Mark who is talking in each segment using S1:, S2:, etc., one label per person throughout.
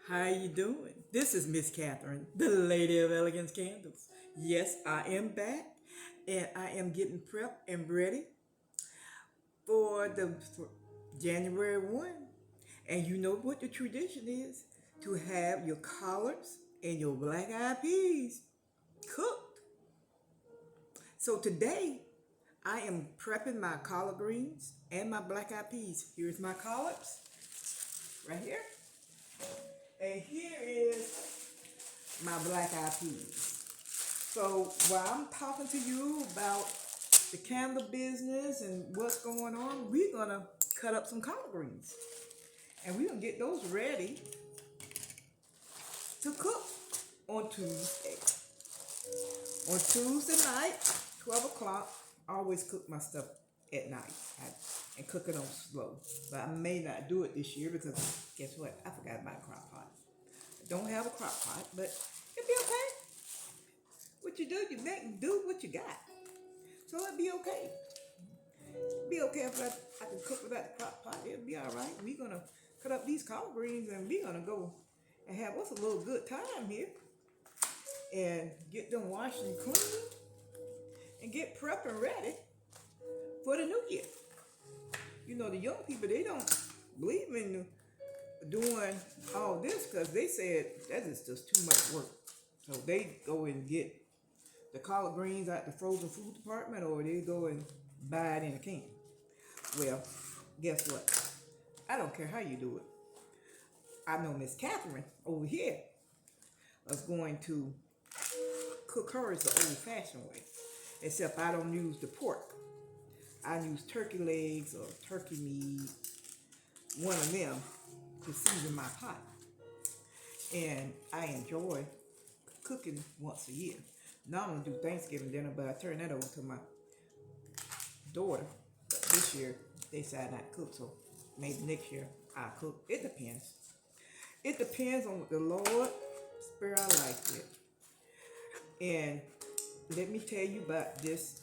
S1: How you doing? This is Miss Catherine, the Lady of Elegance Candles. Yes, I am back, and I am getting prepped and ready for January 1. And you know what the tradition is? To have your collards and your black eyed peas cooked. So today, I am prepping my collard greens and my black eyed peas. Here's my collards, right here. And here is my black eyed peas. So while I'm talking to you about the candle business and what's going on, we're gonna cut up some collard greens. And we're gonna get those ready to cook on Tuesday. On Tuesday night, 12 o'clock, I always cook my stuff at night and cook it on slow. But I may not do it this year because guess what? I forgot my crock pot. I don't have a crock pot, but it'll be okay. What you do, you make do what you got. So it'll be okay. Be okay if I can cook without the crock pot. It'll be all right. We're gonna cut up these collard greens and we're gonna go and have us a little good time here and get them washed and clean and get prepped and ready for the new year. You know, the young people, they don't believe in doing all this because they said that is just too much work. So they go and get the collard greens at the frozen food department, or they go and buy it in a can. Well, guess what? I don't care how you do it. I know Miss Catherine over here is going to cook hers the old-fashioned way, except I don't use the pork. I use turkey legs or turkey meat, one of them, to season my pot. And I enjoy cooking once a year. Now I'm gonna do Thanksgiving dinner, but I turn that over to my daughter. But this year they decided not to cook, so maybe next year I'll cook. It depends. It depends on what the Lord spare our life with. And let me tell you about this.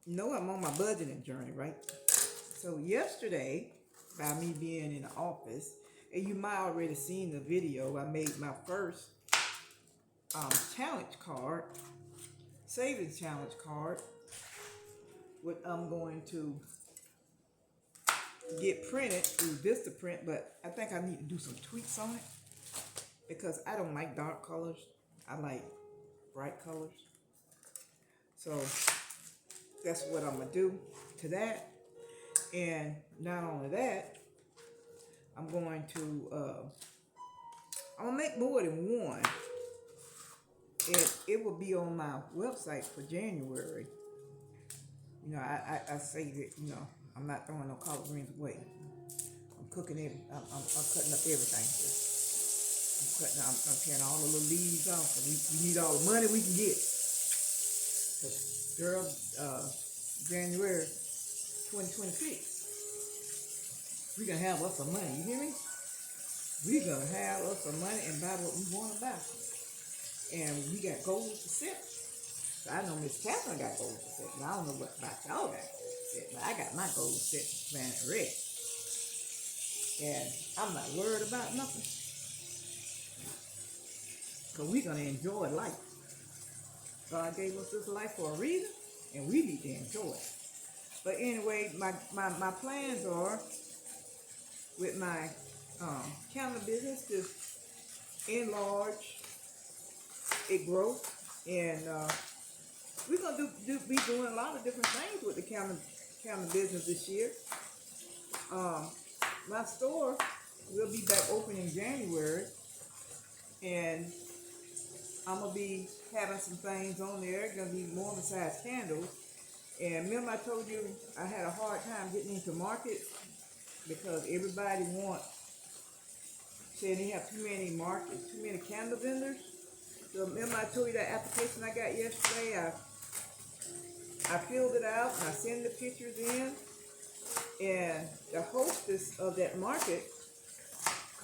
S1: You know I'm on my budgeting journey, right? So yesterday, by me being in the office, and you might already seen the video, I made my first challenge card, savings challenge card, what I'm going to get printed through Vistaprint, but I think I need to do some tweaks on it because I don't like dark colors. I like bright colors. So that's what I'm gonna do to that. And not only that, I'm going to I'm gonna make more than one. It will be on my website for January. You know, I say that, you know, I'm not throwing no collard greens away. I'm cooking it. I'm cutting up everything here. I'm tearing all the little leaves off. We need all the money we can get. Girl, January 2026, we gonna have us some money. You hear me? We gonna have us some money and buy what we want to buy. And we got gold to set. So I know Miss Catherine got gold to set. I don't know what about y'all got gold to set, but I got my gold to set planet red. And I'm not worried about nothing. Because we're going to enjoy life. God gave us this life for a reason, and we need to enjoy it. But anyway, my plans are with my counter business to enlarge it, grow, and we're gonna be doing a lot of different things with the counter business this year. My store will be back open in January, and I'm gonna be having some things on there. Gonna be more besides candles. And remember, I told you I had a hard time getting into market because everybody said they have too many candle vendors. So remember, I told you that application I got yesterday. I filled it out and I sent the pictures in. And the hostess of that market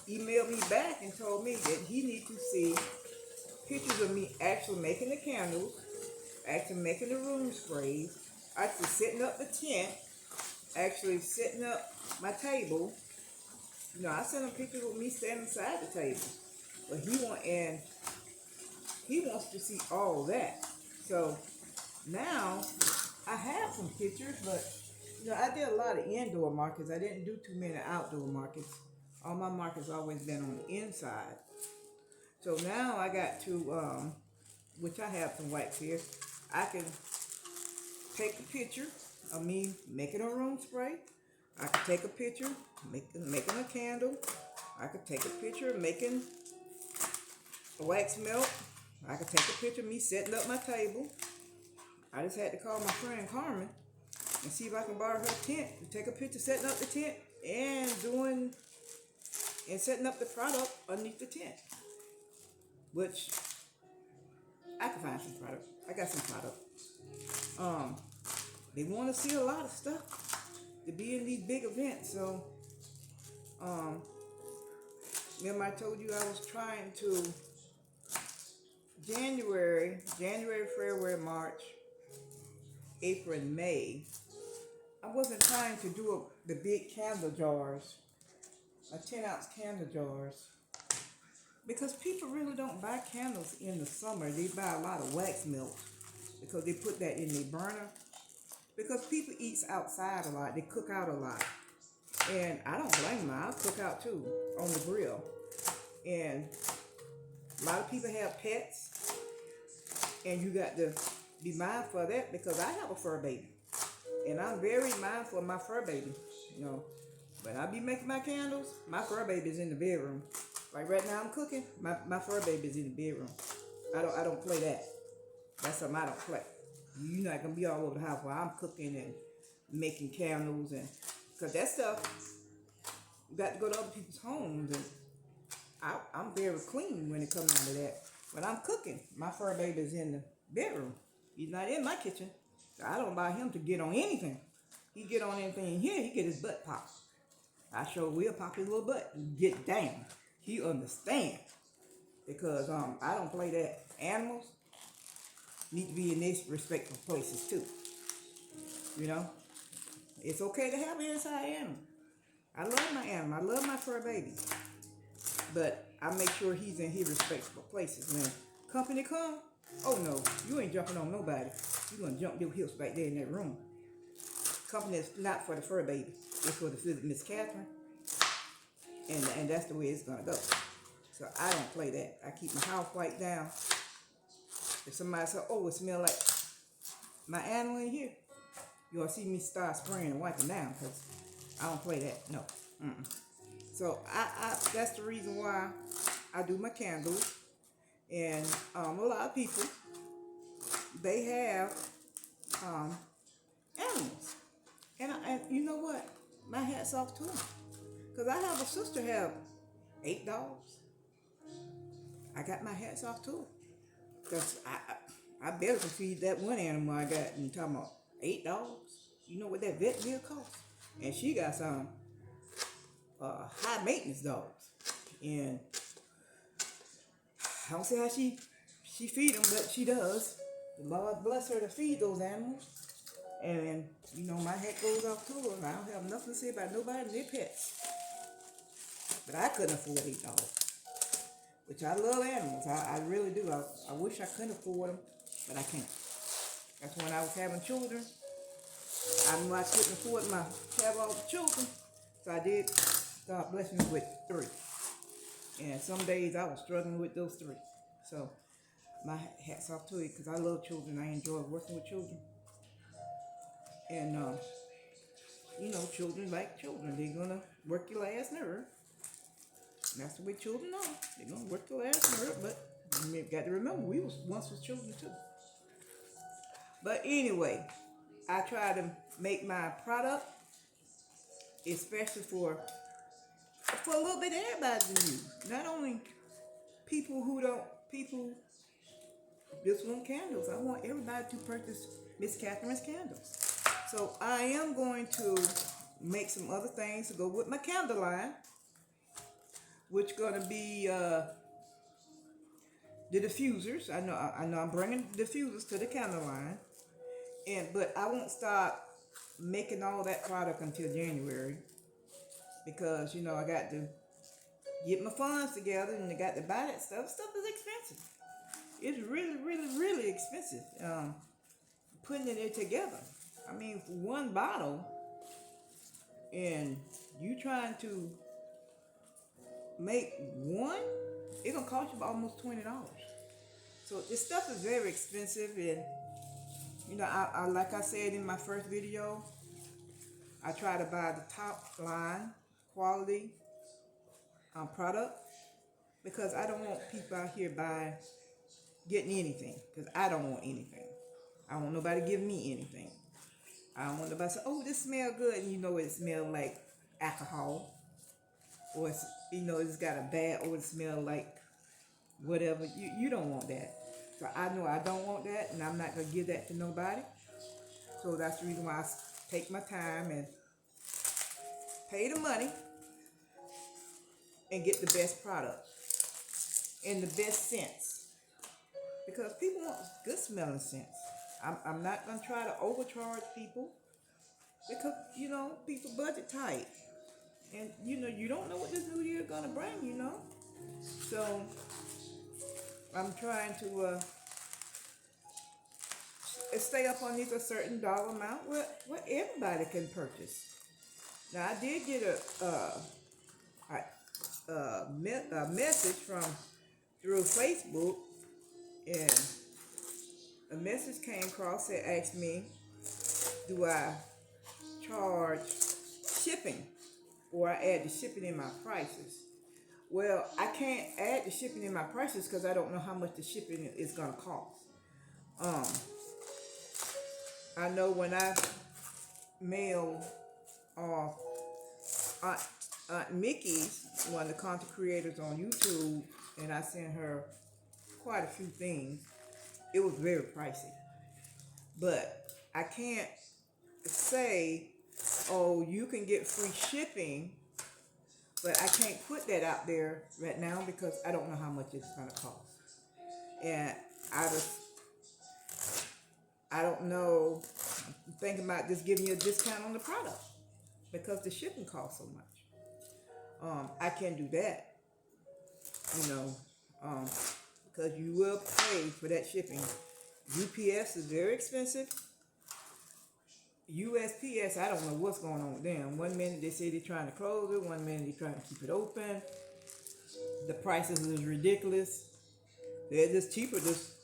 S1: emailed me back and told me that he needs to see pictures of me actually making the candles, actually making the room sprays, actually setting up the tent, actually setting up my table, You know, I sent him pictures with me standing beside the table, but he wants to see all that. So now I have some pictures, but you know, I did a lot of indoor markets. I didn't do too many outdoor markets. All my markets always been on the inside. So now I got to, which I have some wax here. I can take a picture of me making a room spray. I can take a picture making a candle. I could take a picture of making a wax melt. I could take a picture of me setting up my table. I just had to call my friend Carmen and see if I can borrow her tent to take a picture setting up the tent and setting up the product underneath the tent. Which I can find some product. I got some product. They want to see a lot of stuff to be in these big events. So, remember I told you I was trying to January, February, March, April, and May. I wasn't trying to do the big candle jars, 10-ounce candle jars, because people really don't buy candles in the summer. They buy a lot of wax melt because they put that in their burner. Because people eat outside a lot, they cook out a lot. And I don't blame them. I'll cook out too on the grill. And a lot of people have pets, and you got to be mindful of that because I have a fur baby. And I'm very mindful of my fur baby. You know, when I be making my candles, my fur baby's in the bedroom. Like right now I'm cooking, my fur baby's in the bedroom. I don't play that. That's something I don't play. You're not gonna be all over the house while I'm cooking and making candles, and because that stuff you got to go to other people's homes, and I'm very clean when it comes down to that. When I'm cooking, my fur baby's in the bedroom. He's not in my kitchen. So I don't allow him to get on anything. He get on anything in here, he get his butt popped. I sure will pop his little butt and get down. He understand because I don't play that. Animals need to be in these respectful places too. You know, it's okay to have an inside animal. I love my animal. I love my fur baby, but I make sure he's in his respectable places. When company come, oh no, you ain't jumping on nobody. You gonna jump your hips back there in that room. Company is not for the fur baby. It's for the Miss Catherine, and that's the way it's gonna go. So I don't play that. I keep my house wiped down. If somebody says, "Oh, it smell like my animal in here," you'll see me start spraying and wiping down because I don't play that. No. Mm-mm. So I that's the reason why I do my candles. And a lot of people, they have animals. And you know what? My hat's off to them. Because I have a sister have 8 dogs. I got my hats off to her. Because I better can feed that one animal I got and talking about 8 dogs. You know what that vet bill costs? And she got some high maintenance dogs. And I don't see how she feed them, but she does. The Lord bless her to feed those animals. And, you know, my hat goes off to her. I don't have nothing to say about nobody and their pets. But I couldn't afford 8 dogs. Which I love animals. I really do. I wish I could afford them, but I can't. That's when I was having children. I knew I couldn't afford to have all the children. So I did. God bless me with 3. And some days I was struggling with those 3. So my hat's off to it because I love children. I enjoy working with children. And, you know, children like children. They're going to work your last nerve. And that's the way children are. They're going to work your last nerve. But you got to remember, we once was children too. But anyway, I try to make my product, especially for a little bit of everybody to use. Not only people just want candles. I want everybody to purchase Miss Catherine's candles. So I am going to make some other things to go with my candle line, which going to be the diffusers. I know I'm bringing diffusers to the candle line, but I won't start making all that product until January. because you know I got to get my funds together and I got to buy that stuff. Stuff is expensive. It's really, really, really expensive. Putting it together. I mean, for one bottle, and you trying to make one, it's gonna cost you almost $20. So this stuff is very expensive, and you know, I like I said in my first video, I try to buy the top line quality product because I don't want people out here getting anything, because I don't want anything. I don't want nobody give me anything. I don't want nobody to say, oh, this smells good, and you know it smells like alcohol, or it's, you know, it's got a bad odor, smell like whatever. You don't want that. So I know I don't want that, and I'm not gonna give that to nobody. So that's the reason why I take my time and pay the money and get the best product and the best scents, because people want good smelling scents. I'm not gonna try to overcharge people, because you know people budget tight, and you know you don't know what this new year is gonna bring. You know, so I'm trying to stay up on these a certain dollar amount what everybody can purchase. Now I did get a message through Facebook, and a message came across that asked me, do I charge shipping, or I add the shipping in my prices? Well, I can't add the shipping in my prices because I don't know how much the shipping is gonna cost. I know when I mail off Aunt Mickey's, one of the content creators on YouTube, and I sent her quite a few things, it was very pricey. But I can't say, oh, you can get free shipping, but I can't put that out there right now because I don't know how much it's gonna cost. And I don't know, I'm thinking about just giving you a discount on the product because the shipping costs so much. I can do that, you know, because you will pay for that shipping. UPS is very expensive. USPS, I don't know what's going on with them. One minute they say they're trying to close it, one minute they're trying to keep it open. The prices is ridiculous. They're just cheaper just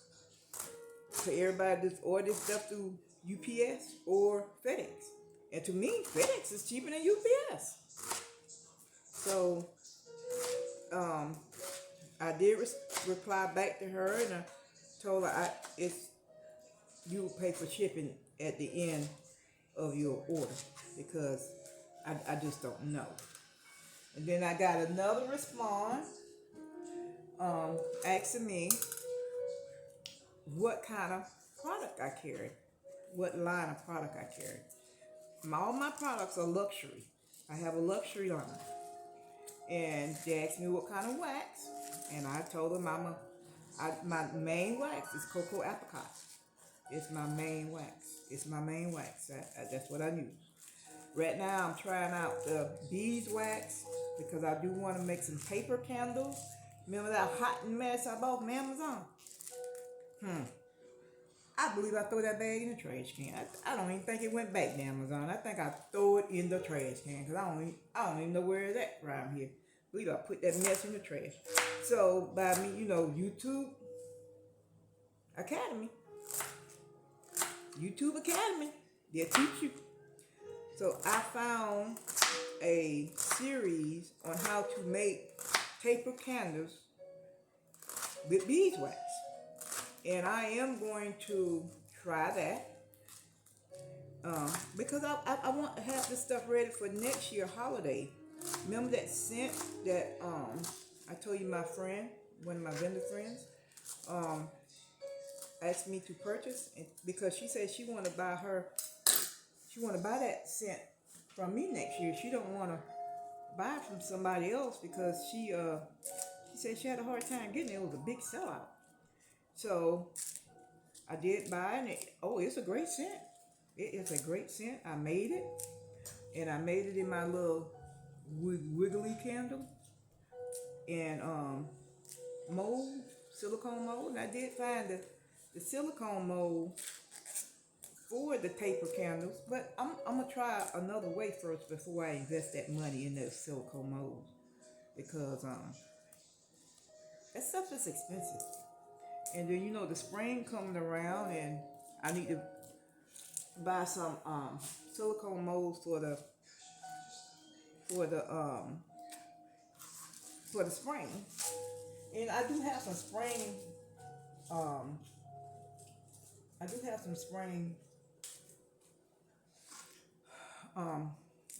S1: for everybody just order stuff through UPS or FedEx. And to me, FedEx is cheaper than UPS. So, I did reply back to her, and I told her you will pay for shipping at the end of your order, because I just don't know. And then I got another response asking me what kind of product I carry, what line of product I carry. All my products are luxury. I have a luxury line. And they asked me what kind of wax, and I told them my main wax is cocoa apricot. It's my main wax. It's my main wax. That's what I use. Right now I'm trying out the beeswax because I do want to make some paper candles. Remember that hot mess I bought from Amazon? I believe I threw that bag in the trash can. I don't even think it went back to Amazon. I think I threw it in the trash can because I don't even know where it's at around here. I believe I put that mess in the trash. So by me, you know, YouTube Academy, they'll teach you. So I found a series on how to make paper candles with beeswax. And I am going to try that because I want to have this stuff ready for next year holiday. Remember that scent that I told you my friend, one of my vendor friends, asked me to purchase, and because she said she want to buy that scent from me next year. She don't want to buy it from somebody else because she said she had a hard time getting it. It was a big sellout. So I did buy it, and it's a great scent. It is a great scent. I made it, and I made it in my little wiggly candle and mold, silicone mold. And I did find the silicone mold for the paper candles, but I'm gonna try another way first before I invest that money in those silicone molds because that stuff is expensive. And then the spring coming around, and I need to buy some silicone molds for the um for the spring. And I do have some spring um I do have some spring um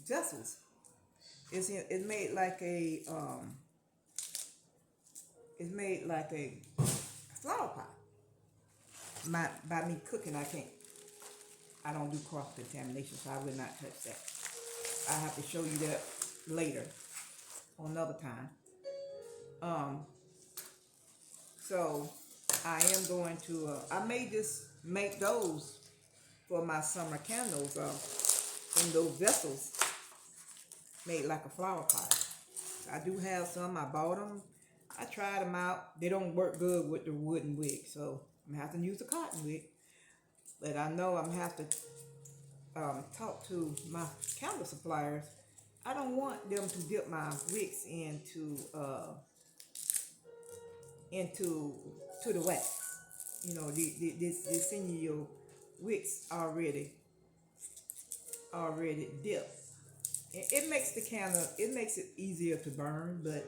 S1: vessels. It's made like a flower pot. By me cooking, I don't do cross contamination, so I will not touch that. I have to show you that later, on another time. So I am going to. I may just make those for my summer candles in those vessels made like a flower pot. I do have some. I bought them. I tried them out. They don't work good with the wooden wick, so I'm gonna have to use the cotton wick. But I know I'm gonna have to talk to my candle suppliers. I don't want them to dip my wicks into to the wax. They send you your wicks already dipped. It makes the candle, it makes it easier to burn, but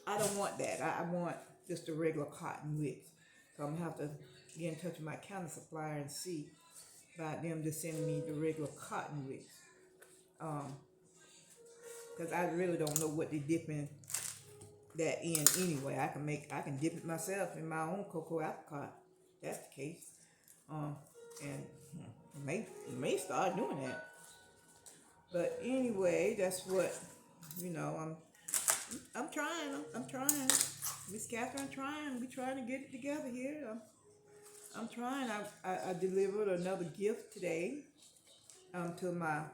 S1: I don't want that. I want just a regular cotton wick. So I'm gonna have to get in touch with my candle supplier and see about them just sending me the regular cotton wicks. Because I really don't know what they dipping that in anyway. I can dip it myself in my own cocoa apricot. That's the case. And may start doing that. But anyway, that's what I'm trying. I'm trying. Miss Catherine, I'm trying. We trying to get it together here. I'm trying. I delivered another gift today to my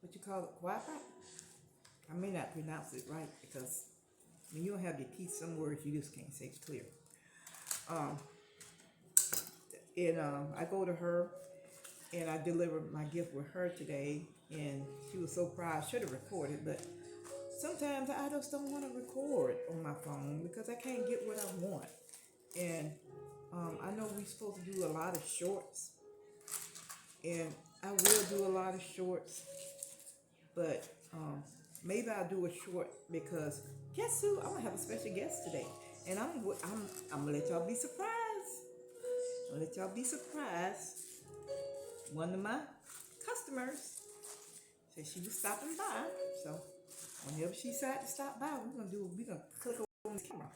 S1: what you call it, Wi-Fi. I may not pronounce it right because when you don't have your teeth, some words you just can't say clear. I go to her and I delivered my gift with her today, and she was so proud. I should have recorded, but sometimes I just don't want to record on my phone because I can't get what I want. And I know we're supposed to do a lot of shorts, and I will do a lot of shorts, but maybe I'll do a short because guess who? I'm gonna have a special guest today, and I'm gonna let y'all be surprised. I'm gonna let y'all be surprised. One of my customers said she was stopping by, so whenever she decided to stop by, we're gonna click on the camera.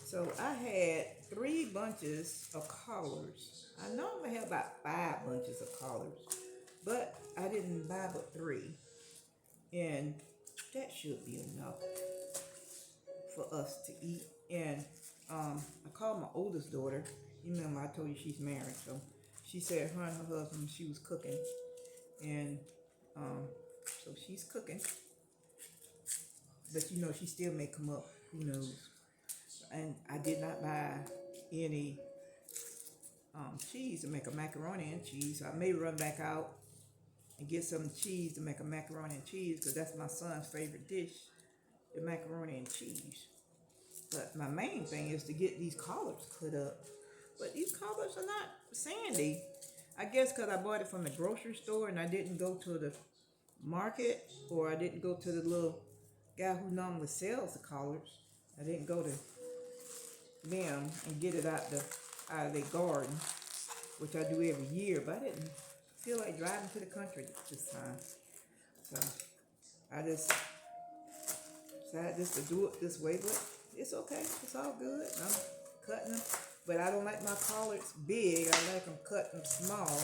S1: So I had 3 bunches of collars. I normally have about 5 bunches of collars, but I didn't buy but 3, and that should be enough for us to eat. And I called my oldest daughter. You remember I told you she's married, so she said her and her husband, she was cooking, and so she's cooking, but she still may come up, who knows. And I did not buy any cheese to make a macaroni and cheese. I may run back out and get some cheese to make a macaroni and cheese because that's my son's favorite dish, the macaroni and cheese. But my main thing is to get these collars cut up. But these collars are not sandy. I guess because I bought it from the grocery store and I didn't go to the market, or I didn't go to the little guy who normally sells the collars. I didn't go to them and get it out of their garden, which I do every year, but I didn't feel like driving to the country this time. So I just decided just to do it this way, but it's okay. It's all good. I'm cutting them, but I don't like my collars big. I like them cut them small,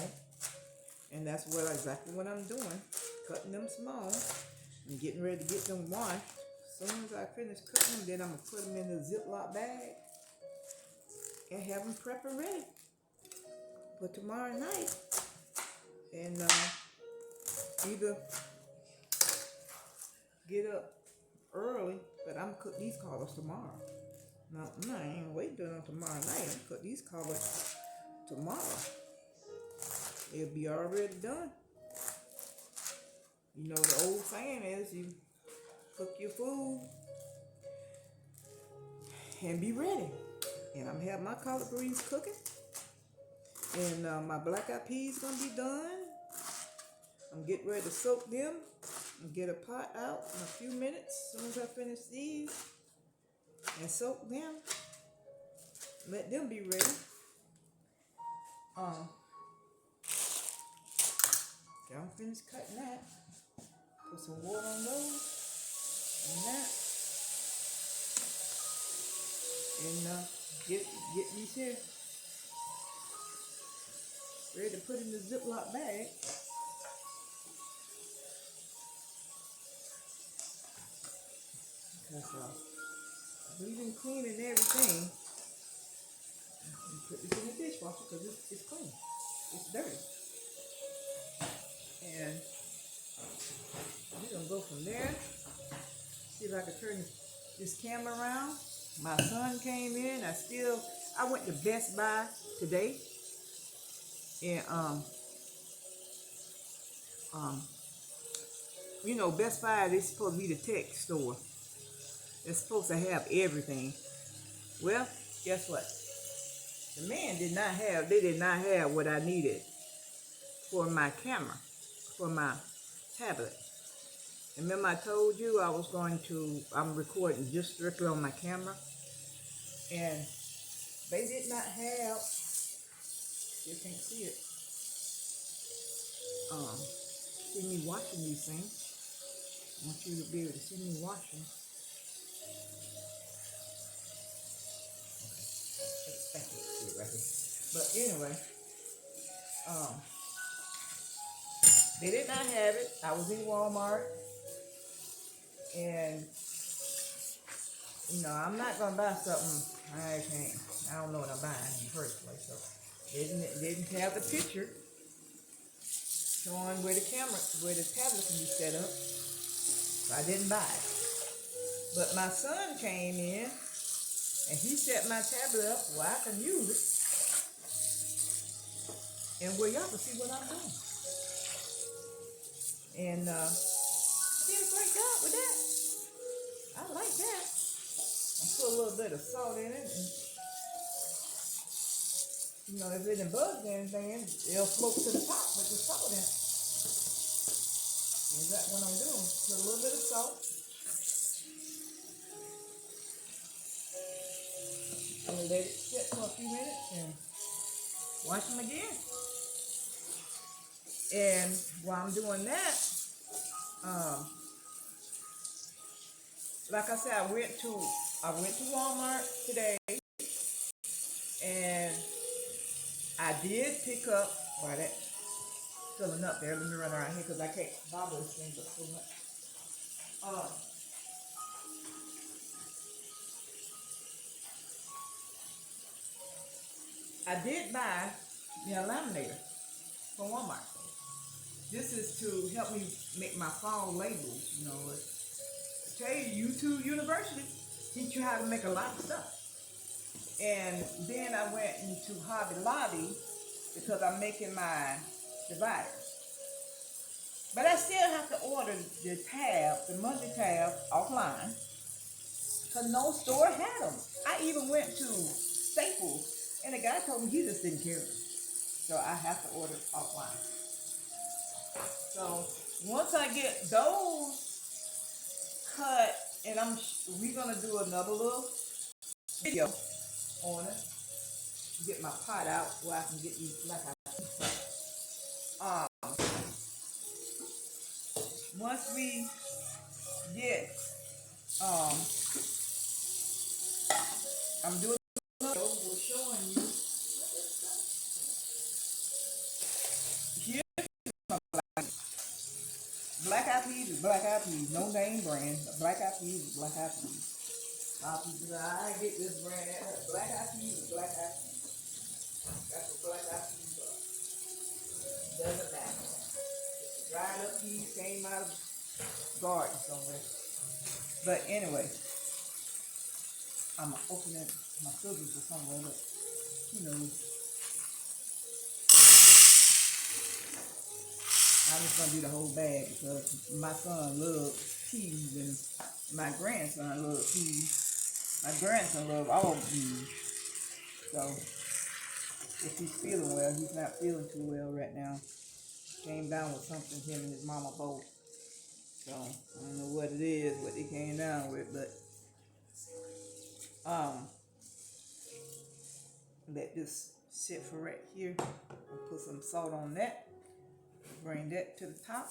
S1: and that's exactly what I'm doing. Cutting them small and getting ready to get them washed. As soon as I finish cutting them, then I'm going to put them in the Ziploc bag and have them prepped and ready for tomorrow night. And either get up early, but I'm cook these collards tomorrow. No, I ain't waiting till tomorrow night. I'm cook these collards tomorrow. It'll be already done. You know the old saying is you cook your food and be ready. And I'm having my collard greens cooking. And my black eyed peas gonna be done. I'm getting ready to soak them and get a pot out in a few minutes. As soon as I finish these and soak them, let them be ready. I'm finished cutting that. Put some water on those and that. And get these here ready to put in the Ziploc bag. Because I believe in cleaning everything. You put this in the dishwasher because it's clean. It's dirty. And we're gonna go from there. See if I can turn this camera around. My son came in. I went to Best Buy today. And you know, Best Buy is supposed to be the tech store. It's supposed to have everything. Well, guess what? The man did not have what I needed for my camera, for my tablet. Remember I told you I'm recording just strictly on my camera. And they did not have, you can't see it, see me washing these things. I want you to be able to see me washing. Right here. But anyway, they did not have it. I was in Walmart, and you know, I'm not gonna buy something I don't know what I'm buying in the first place. So they didn't have the picture showing where the tablet can be set up. So I didn't buy it. But my son came in and he set my tablet up where I can use it and where y'all can see what I'm doing. And did a great job with that. I like that. I put a little bit of salt in it, and you know, if it didn't buzz or anything, it'll float to the top with the salt in it. Is that what I'm doing? Put a little bit of salt. And let it sit for a few minutes and wash them again. And while I'm doing that, like I said, I went to Walmart today, and I did pick up, while that's filling up there, let me run around here because I can't bobble this thing up so much. I did buy a laminator from Walmart. This is to help me make my fall labels. You know, I tell you, YouTube University teach you how to make a lot of stuff. And then I went into Hobby Lobby because I'm making my dividers. But I still have to order the monthly tab offline because no store had them. I even went to Staples and the guy told me he just didn't carry them. So I have to order offline. So once I get those cut, and we're gonna do another little video on it. Get my pot out where I can get these black eyed. Once we get I'm doing a video showing you. Here's my black eyed peas is black eyed peas, no name brand. Black eyed peas is black eyed peas. I get this brand. Black eyed peas is black eyed peas. That's what black eyed peas are. Doesn't matter. Dried up peas came out of garden somewhere. But anyway, I'm opening my scissors or somewhere, but you know, I'm just gonna do the whole bag because my son loves peas and my grandson loves peas. My grandson loves all peas. So if he's feeling well, he's not feeling too well right now. Came down with something, him and his mama both. So I don't know what it is, what they came down with, but let this sit for right here and put some salt on that. Bring that to the top.